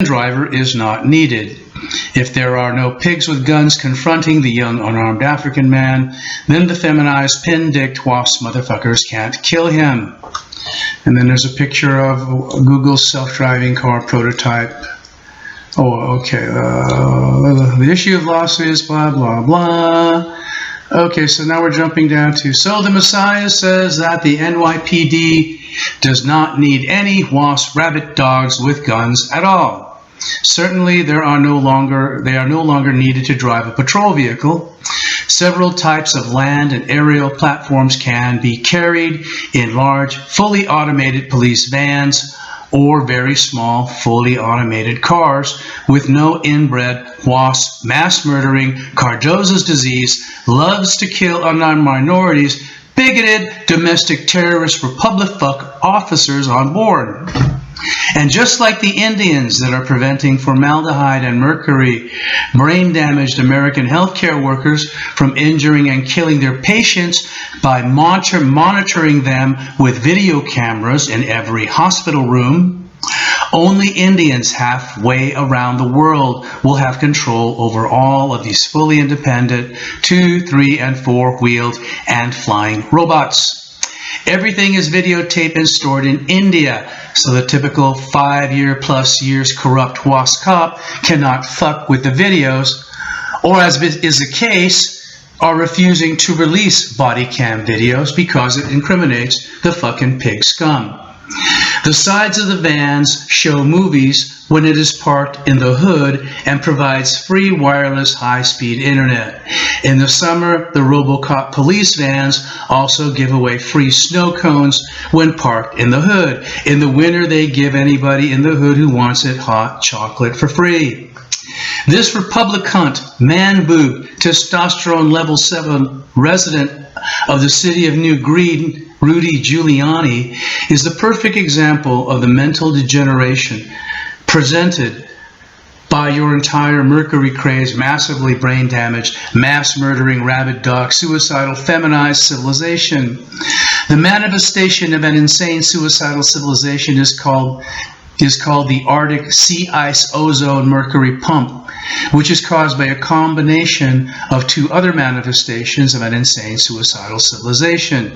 driver is not needed. If there are no pigs with guns confronting the young unarmed African man, then the feminized pin-dicked wasp motherfuckers can't kill him. And then there's a picture of Google's self-driving car prototype. Oh, okay. The issue of lawsuits, blah, blah, blah. Okay, so now we're jumping down to, so the Messiah says that the NYPD does not need any wasp rabbit dogs with guns at all. Certainly, they are no longer needed to drive a patrol vehicle. Several types of land and aerial platforms can be carried in large, fully automated police vans or very small, fully automated cars with no inbred wasp mass-murdering Cardozo's disease loves to kill unarmed minorities, bigoted domestic terrorist republic fuck officers on board. And just like the Indians that are preventing formaldehyde and mercury brain-damaged American healthcare workers from injuring and killing their patients by monitoring them with video cameras in every hospital room, only Indians halfway around the world will have control over all of these fully independent 2-, 3-, and 4-wheeled and flying robots. Everything is videotaped and stored in India, so the typical 5+ years corrupt WASP cop cannot fuck with the videos, or as is the case, are refusing to release body cam videos because it incriminates the fucking pig scum. The sides of the vans show movies when it is parked in the hood and provides free wireless high-speed internet. In the summer, the RoboCop police vans also give away free snow cones when parked in the hood. In the winter, they give anybody in the hood who wants it hot chocolate for free. This Republic cunt, man-boob, testosterone level 7 resident of the city of New Greed, Rudy Giuliani, is the perfect example of the mental degeneration presented by your entire mercury-crazed, massively brain-damaged, mass-murdering, rabid dog, suicidal, feminized civilization. The manifestation of an insane suicidal civilization is called the Arctic sea ice ozone mercury pump, which is caused by a combination of two other manifestations of an insane suicidal civilization: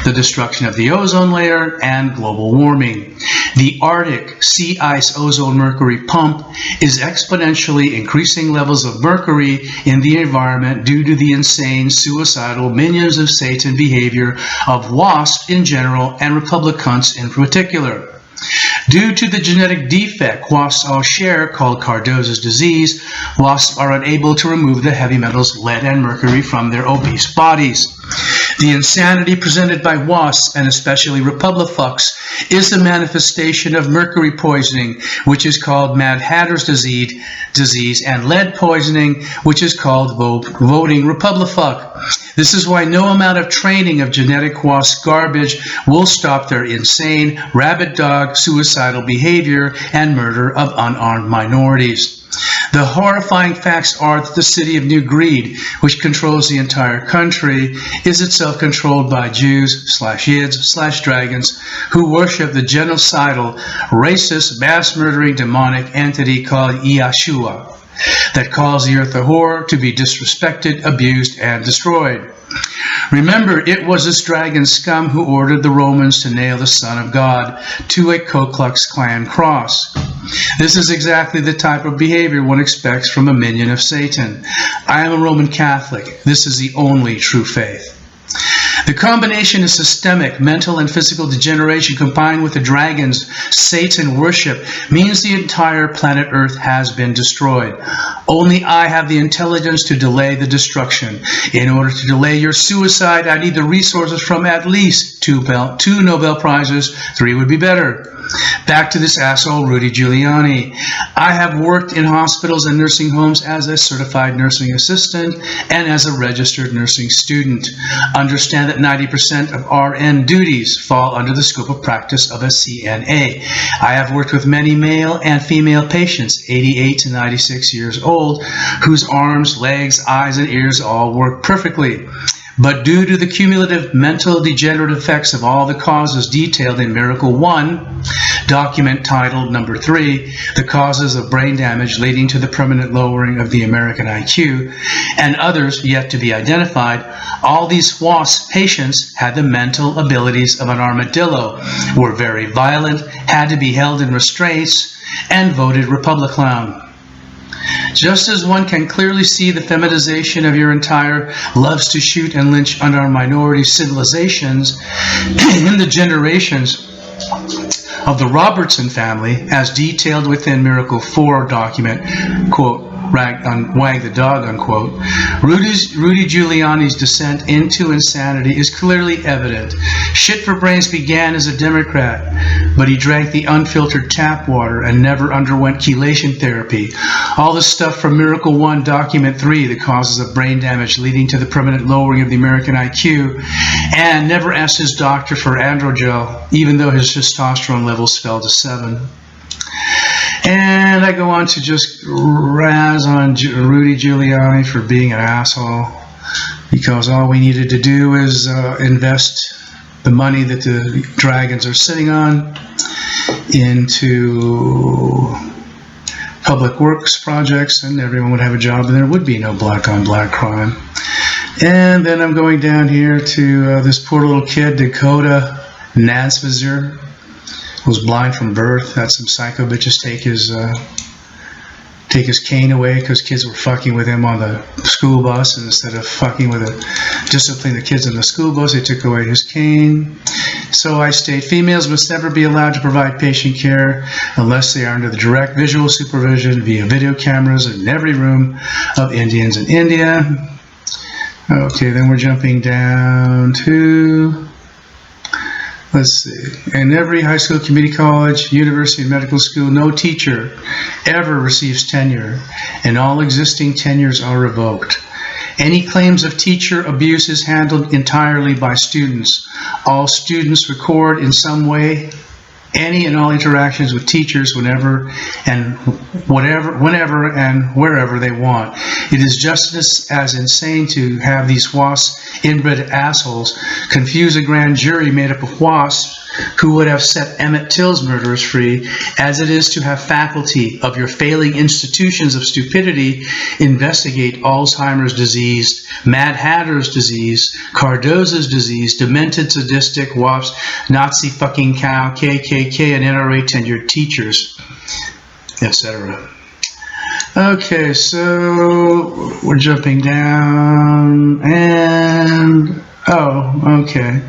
the destruction of the ozone layer and global warming. The Arctic sea ice ozone mercury pump is exponentially increasing levels of mercury in the environment due to the insane suicidal minions of Satan behavior of wasps in general and Republic cunts in particular. Due to the genetic defect wasps all share, called Cardozo's disease, wasps are unable to remove the heavy metals lead and mercury from their obese bodies. The insanity presented by wasps, and especially Republic fucks, is the manifestation of mercury poisoning, which is called Mad Hatter's disease, and lead poisoning, which is called voting Republic fuck. This is why no amount of training of genetic wasp garbage will stop their insane, rabid dog, suicidal behavior and murder of unarmed minorities. The horrifying facts are that the city of New Greed, which controls the entire country, is itself controlled by Jews/Yids/dragons who worship the genocidal, racist, mass-murdering demonic entity called Yeshua, that calls the earth a whore, to be disrespected, abused, and destroyed. Remember, it was this dragon scum who ordered the Romans to nail the Son of God to a Qu Qlux Qlan cross. This is exactly the type of behavior one expects from a minion of Satan. I am a Roman Catholic. This is the only true faith. The combination of systemic, mental, and physical degeneration combined with the dragon's Satan worship means the entire planet Earth has been destroyed. Only I have the intelligence to delay the destruction. In order to delay your suicide, I need the resources from at least two Nobel Prizes. 3 would be better. Back to this asshole, Rudy Giuliani. I have worked in hospitals and nursing homes as a certified nursing assistant and as a registered nursing student. Understand that 90% of RN duties fall under the scope of practice of a CNA. I have worked with many male and female patients, 88 to 96 years old, whose arms, legs, eyes, and ears all work perfectly. But due to the cumulative mental degenerative effects of all the causes detailed in Miracle 1, document titled number 3, the causes of brain damage leading to the permanent lowering of the American IQ, and others yet to be identified, all these WASP patients had the mental abilities of an armadillo, were very violent, had to be held in restraints, and voted Republican. Just as one can clearly see the feminization of your entire loves to shoot and lynch unarmed minority civilizations in the generations of the Robertson family, as detailed within Miracle 4 document, quote, wag the dog, unquote, Rudy Giuliani's descent into insanity is clearly evident. Shit for Brains began as a Democrat, but he drank the unfiltered tap water and never underwent chelation therapy. All the stuff from Miracle 1 document 3, the causes of brain damage leading to the permanent lowering of the American IQ, and never asked his doctor for androgel, even though his testosterone levels fell to 7. And I go on to just razz on Rudy Giuliani for being an asshole, because all we needed to do is invest the money that the dragons are sitting on into public works projects, and everyone would have a job, and there would be no black-on-black crime. And then I'm going down here to this poor little kid, Dakota Nasvizer, was blind from birth. Had some psycho bitches take his cane away because kids were fucking with him on the school bus, and instead of fucking with discipline the kids on the school bus, they took away his cane. So I state, females must never be allowed to provide patient care unless they are under the direct visual supervision via video cameras in every room of Indians in India. Okay, then we're jumping down to, let's see, in every high school, community college, university, and medical school, no teacher ever receives tenure, and all existing tenures are revoked. Any claims of teacher abuse is handled entirely by students. All students record in some way any and all interactions with teachers whenever and wherever they want. It is just as insane to have these WASP inbred assholes confuse a grand jury made up of WASPs who would have set Emmett Till's murderers free, as it is to have faculty of your failing institutions of stupidity investigate Alzheimer's disease, Mad Hatter's disease, Cardozo's disease, demented sadistic WASP, Nazi fucking cow, KKK, and NRA tenured teachers, etc. Okay, so we're jumping down, and okay.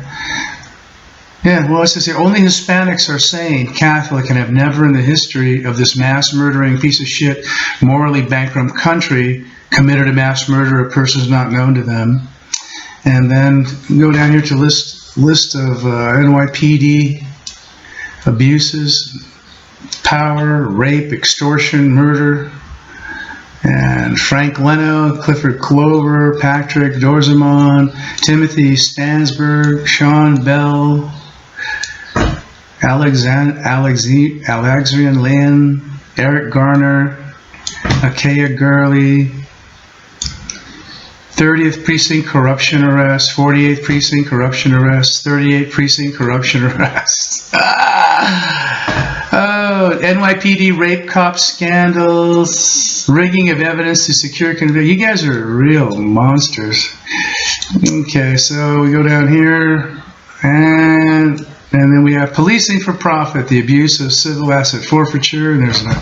Yeah, well, let's just say only Hispanics are sane, Catholic, and have never in the history of this mass murdering piece of shit, morally bankrupt country committed a mass murder of persons not known to them. And then go down here to list of NYPD abuses, power, rape, extortion, murder. And Frank Leno, Clifford Clover, Patrick Dorzimon, Timothy Stansberg, Sean Bell, Alexandrian Lynn, Eric Garner, Akaya Gurley, 30th Precinct corruption arrest, 48th Precinct corruption arrest, 38th Precinct corruption arrest. Oh, NYPD rape cop scandals, rigging of evidence to secure conviction. You guys are real monsters. Okay, so we go down here, and then we have policing for profit, the abuse of civil asset forfeiture, and there's an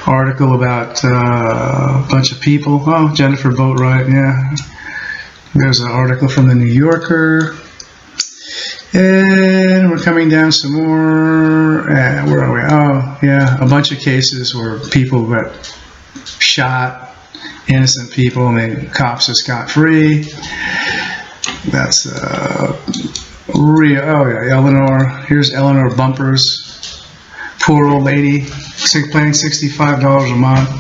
article about a bunch of people. Oh, Jennifer Boatwright, yeah. There's an article from the New Yorker. And we're coming down some more. Where are we? Oh, yeah, a bunch of cases where people got shot, innocent people, and the cops just got free. That's real. Oh, yeah, Eleanor. Here's Eleanor Bumpers. Poor old lady, paying $65 a month.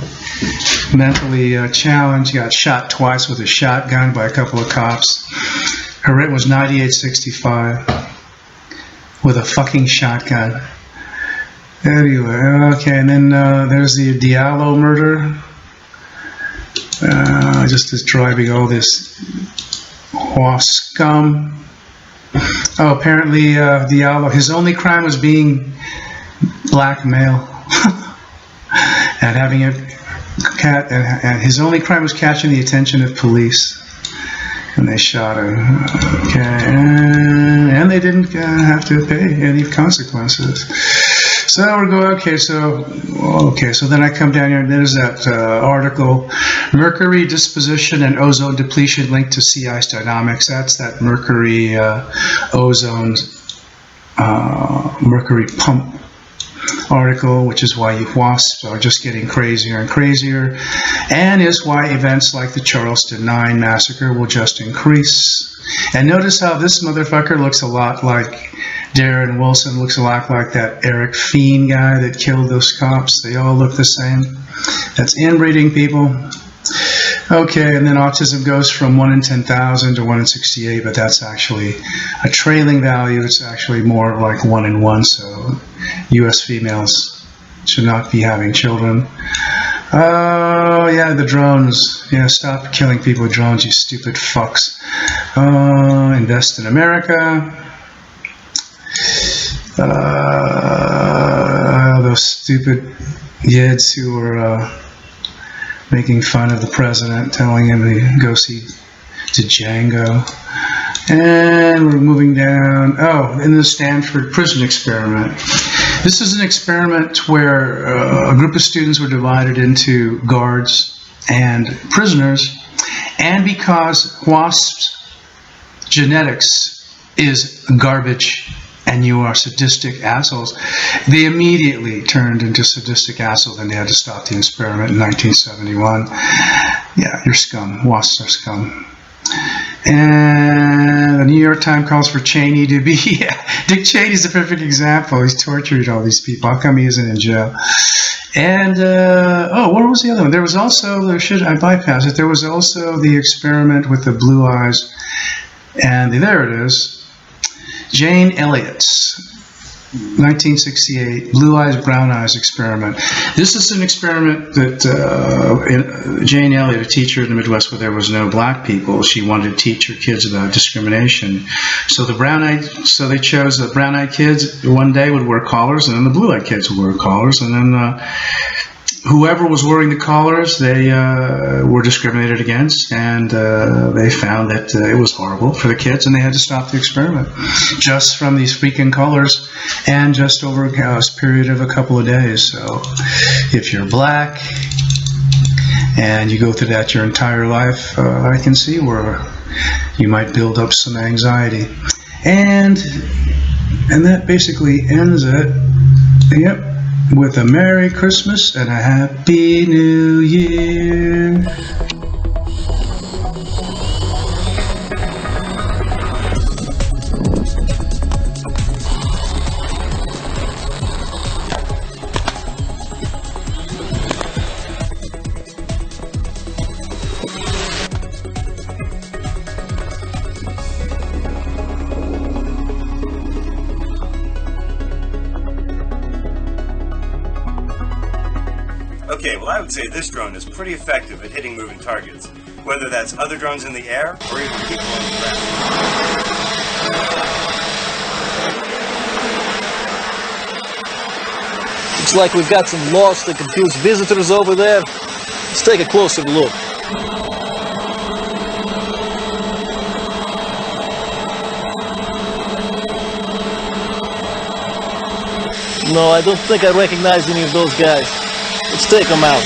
Mentally challenged, got shot twice with a shotgun by a couple of cops. Her rent was $98.65 with a fucking shotgun. Anyway, okay, and then there's the Diallo murder. Just describing all this Wasp scum. Oh, apparently Diallo, his only crime was being black male. And having a cat, and his only crime was catching the attention of police. And they shot him. Okay, and they didn't have to pay any consequences. So we're going, okay, so then I come down here and there's that article, Mercury disposition and ozone depletion linked to sea ice dynamics. That's that mercury ozone, mercury pump article, which is why wasps are just getting crazier and crazier, and is why events like the Charleston 9 massacre will just increase. And notice how this motherfucker looks a lot like Darren Wilson, looks a lot like that Eric Fiend guy that killed those cops. They all look the same. That's inbreeding, people. Okay, and then autism goes from 1 in 10,000 to 1 in 68, but that's actually a trailing value. It's actually more like 1 in 1, so U.S. females should not be having children. Oh, yeah, the drones. Yeah, stop killing people with drones, you stupid fucks. Invest in America. Those stupid yids who are making fun of the president, telling him to go see to Django. And we're moving down. Oh, in the Stanford prison experiment. This is an experiment where a group of students were divided into guards and prisoners, and because wasps' genetics is garbage and you are sadistic assholes, they immediately turned into sadistic assholes and they had to stop the experiment in 1971. Yeah, you're scum. Wasps are scum. And the New York Times calls for Cheney to be, yeah, Dick Cheney's a perfect example. He's tortured all these people. How come he isn't in jail? And, what was the other one? There was also, I bypassed it. There was also the experiment with the blue eyes. And there it is. Jane Elliott's 1968 Blue Eyes, Brown Eyes experiment. This is an experiment that Jane Elliott, a teacher in the Midwest where there was no black people, she wanted to teach her kids about discrimination. So they chose the brown-eyed kids one day would wear collars, and then the blue-eyed kids would wear collars, and then whoever was wearing the collars, they were discriminated against, and they found that it was horrible for the kids, and they had to stop the experiment just from these freaking colors, and just over a period of a couple of days. So if you're black and you go through that your entire life, I can see where you might build up some anxiety. And that basically ends it. Yep. With a Merry Christmas and a Happy New Year. Okay, well I would say this drone is pretty effective at hitting moving targets, whether that's other drones in the air or even people on the ground. Looks like we've got some lost and confused visitors over there. Let's take a closer look. No, I don't think I recognize any of those guys. Let's take them out.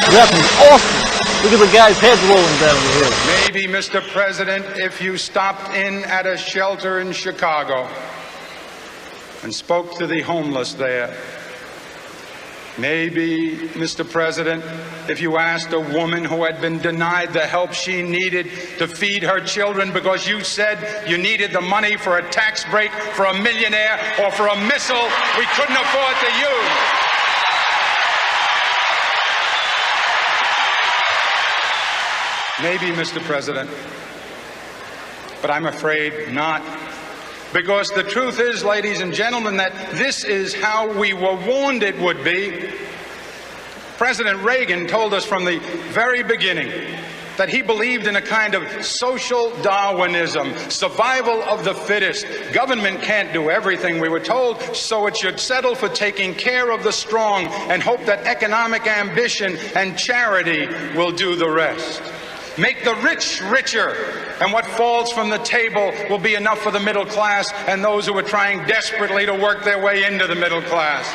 That was awesome. Look at the guy's head rolling down the hill. Maybe, Mr. President, if you stopped in at a shelter in Chicago and spoke to the homeless there, Maybe, Mr. President, if you asked a woman who had been denied the help she needed to feed her children because you said you needed the money for a tax break for a millionaire or for a missile we couldn't afford to use. Maybe, Mr. President, but I'm afraid not. Because the truth is, ladies and gentlemen, that this is how we were warned it would be. President Reagan told us from the very beginning that he believed in a kind of social Darwinism, survival of the fittest. Government can't do everything, we were told, so it should settle for taking care of the strong and hope that economic ambition and charity will do the rest. Make the rich richer, and what falls from the table will be enough for the middle class and those who are trying desperately to work their way into the middle class.